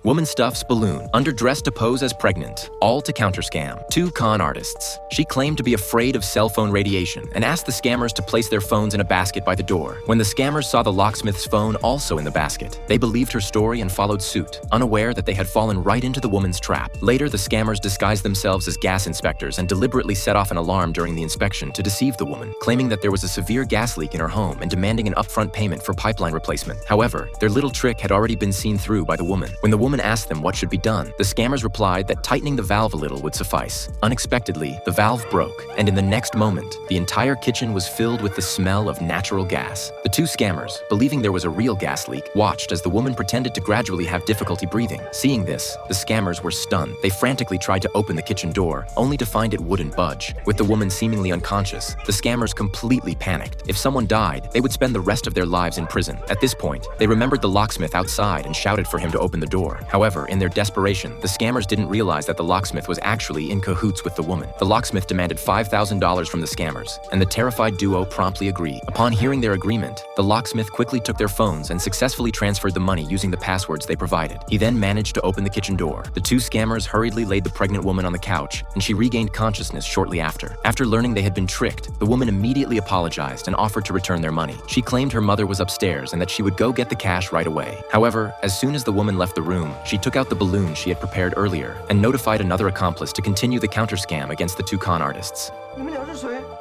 Woman stuffs balloon, underdressed to pose as pregnant, all to counter-scam. Two con artists. She claimed to be afraid of cell phone radiation and asked the scammers to place their phones in a basket by the door. When the scammers saw the locksmith's phone also in the basket, they believed her story and followed suit, unaware that they had fallen right into the woman's trap. Later, the scammers disguised themselves as gas inspectors and deliberately set off an alarm during the inspection to deceive the woman, claiming that there was a severe gas leak in her home and demanding an upfront payment for pipeline replacement. However, their little trick had already been seen through by the woman. When the woman asked them what should be done, the scammers replied that tightening the valve a little would suffice. Unexpectedly, the valve broke, and in the next moment, the entire kitchen was filled with the smell of natural gas. The two scammers, believing there was a real gas leak, watched as the woman pretended to gradually have difficulty breathing. Seeing this, the scammers were stunned. They frantically tried to open the kitchen door, only to find it wouldn't budge. With the woman seemingly unconscious, the scammers completely panicked. If someone died, they would spend the rest of their lives in prison. At this point, they remembered the locksmith outside and shouted for him to open the door. However, in their desperation, the scammers didn't realize that the locksmith was actually in cahoots with the woman. The locksmith demanded $5,000 from the scammers, and the terrified duo promptly agreed. Upon hearing their agreement, the locksmith quickly took their phones and successfully transferred the money using the passwords they provided. He then managed to open the kitchen door. The two scammers hurriedly laid the pregnant woman on the couch, and she regained consciousness shortly after. After learning they had been tricked, the woman immediately apologized and offered to return their money. She claimed her mother was upstairs and that she would go get the cash right away. However, as soon as the woman left the room, she took out the balloon she had prepared earlier and notified another accomplice to continue the counter scam against the two con artists. 你们俩是谁？